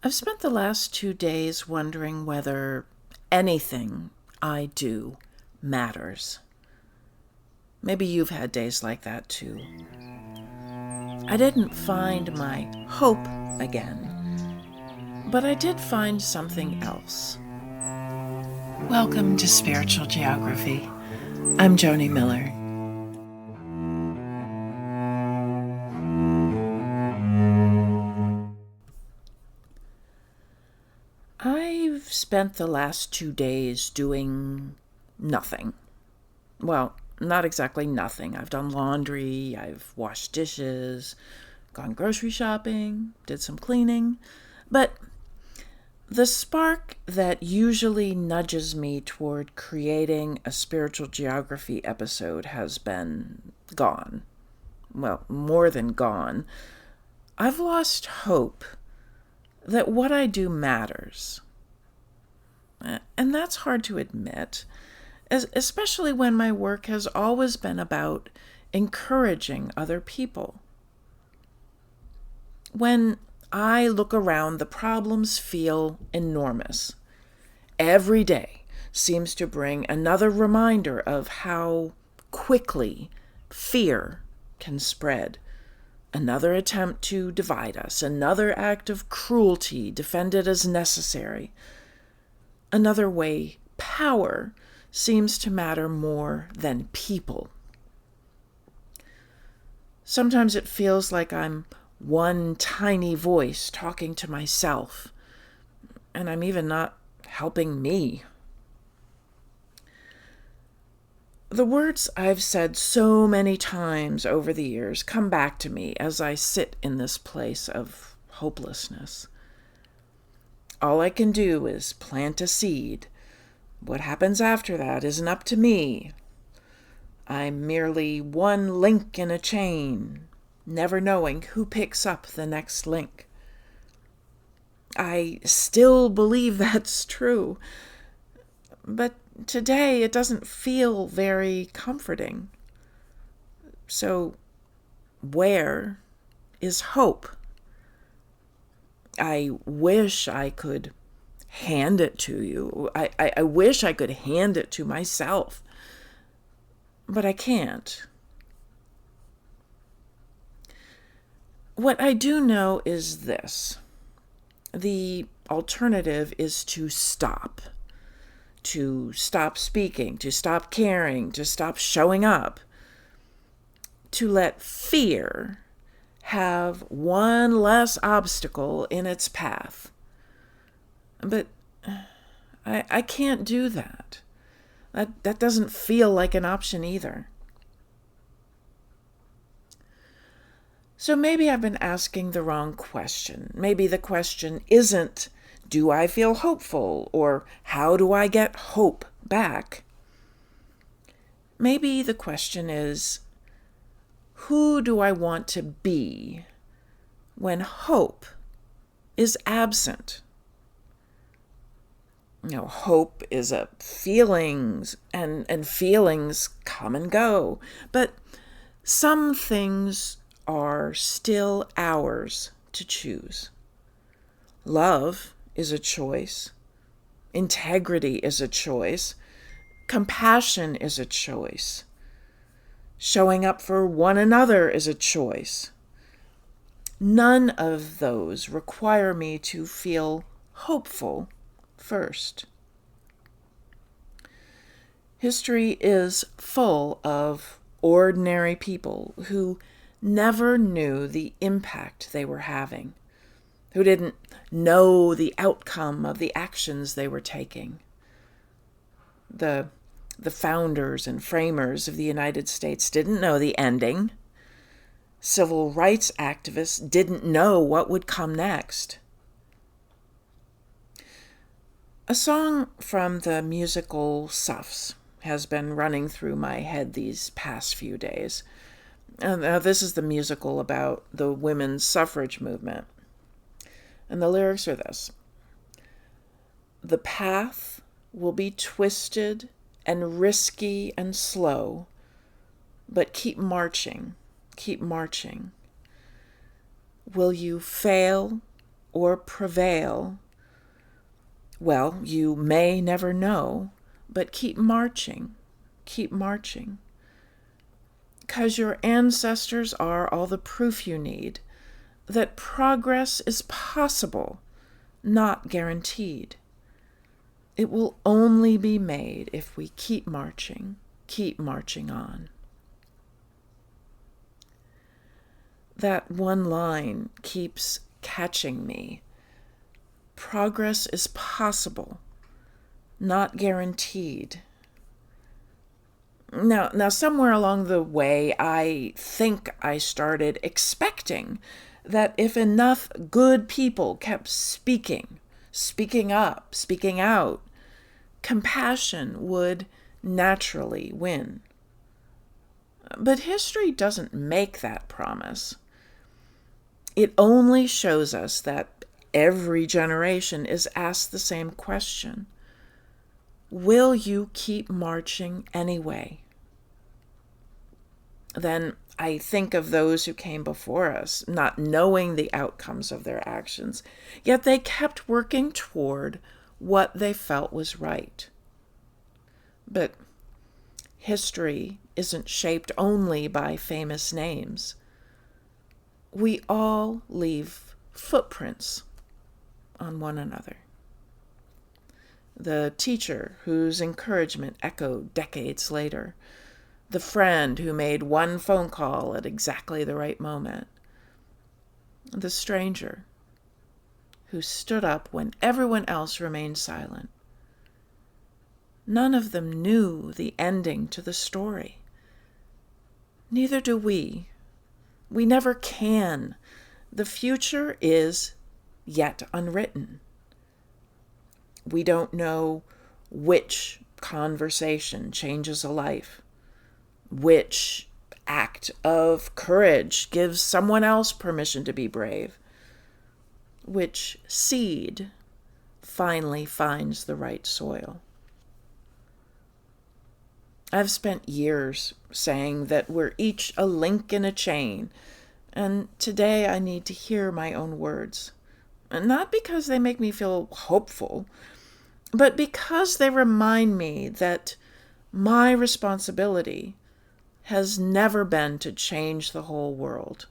I've spent the last 2 days wondering whether anything I do matters. Maybe you've had days like that too. I didn't find my hope again, but I did find something else. Welcome to Spiritual Geography. I'm Joni Miller. I've spent the last 2 days doing nothing. Well, not exactly nothing. I've done laundry, I've washed dishes, gone grocery shopping, did some cleaning. But the spark that usually nudges me toward creating a spiritual geography episode has been gone. Well, more than gone. I've lost hope that what I do matters. And that's hard to admit, especially when my work has always been about encouraging other people. When I look around, the problems feel enormous. Every day seems to bring another reminder of how quickly fear can spread. Another attempt to divide us, another act of cruelty defended as necessary. Another way power seems to matter more than people. Sometimes it feels like I'm one tiny voice talking to myself, and I'm even not helping me. The words I've said so many times over the years come back to me as I sit in this place of hopelessness. All I can do is plant a seed. What happens after that isn't up to me. I'm merely one link in a chain, never knowing who picks up the next link. I still believe that's true, but today it doesn't feel very comforting. So, where is hope? I wish I could hand it to you. I wish I could hand it to myself, but I can't. What I do know is this. The alternative is to stop speaking, to stop caring, to stop showing up, to let fear have one less obstacle in its path. But I can't do that. That doesn't feel like an option either. So maybe I've been asking the wrong question. Maybe the question isn't, do I feel hopeful? Or how do I get hope back? Maybe the question is, who do I want to be when hope is absent? Hope is a feelings, and feelings come and go. But some things are still ours to choose. Love is a choice. Integrity is a choice. Compassion is a choice. Showing up for one another is a choice. None of those require me to feel hopeful first. History is full of ordinary people who never knew the impact they were having, who didn't know the outcome of the actions they were taking. The founders and framers of the United States didn't know the ending. Civil rights activists didn't know what would come next. A song from the musical Suffs has been running through my head these past few days. This is the musical about the women's suffrage movement. And the lyrics are this: the path will be twisted and risky and slow, but keep marching, keep marching. Will you fail or prevail? Well, you may never know, but keep marching. Keep marching. 'Cause your ancestors are all the proof you need that progress is possible, not guaranteed. It will only be made if we keep marching on. That one line keeps catching me. Progress is possible, not guaranteed. Now, somewhere along the way, I think I started expecting that if enough good people kept speaking up, speaking out, compassion would naturally win. But history doesn't make that promise. It only shows us that every generation is asked the same question. Will you keep marching anyway? Then I think of those who came before us, not knowing the outcomes of their actions, yet they kept working toward what they felt was right. But history isn't shaped only by famous names. We all leave footprints on one another. The teacher whose encouragement echoed decades later, the friend who made one phone call at exactly the right moment, the stranger who stood up when everyone else remained silent. None of them knew the ending to the story. Neither do we. We never can. The future is yet unwritten. We don't know which conversation changes a life, which act of courage gives someone else permission to be brave, which seed finally finds the right soil. I've spent years saying that we're each a link in a chain, and today I need to hear my own words. And not because they make me feel hopeful, but because they remind me that my responsibility has never been to change the whole world.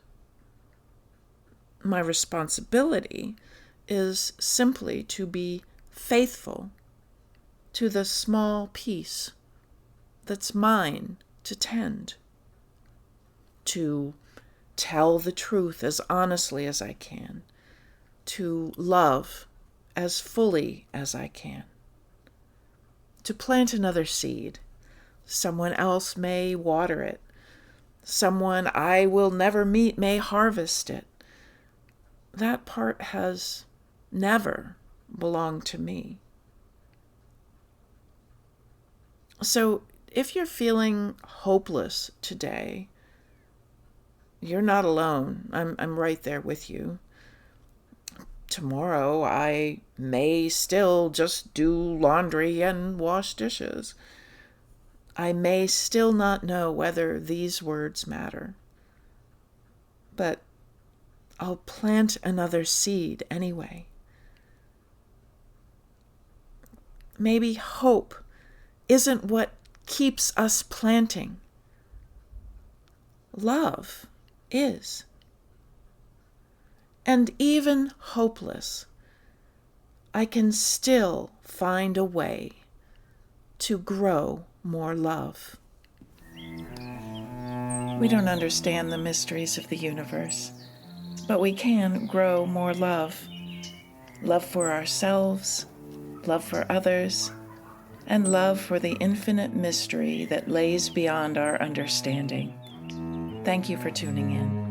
My responsibility is simply to be faithful to the small piece that's mine to tend, to tell the truth as honestly as I can, to love as fully as I can, to plant another seed. Someone else may water it. Someone I will never meet may harvest it. That part has never belonged to me. So if you're feeling hopeless today, you're not alone. I'm right there with you. Tomorrow I may still just do laundry and wash dishes. I may still not know whether these words matter, but I'll plant another seed anyway. Maybe hope isn't what keeps us planting. Love is. And even hopeless, I can still find a way to grow more love. We don't understand the mysteries of the universe, but we can grow more love. Love for ourselves, love for others, and love for the infinite mystery that lays beyond our understanding. Thank you for tuning in.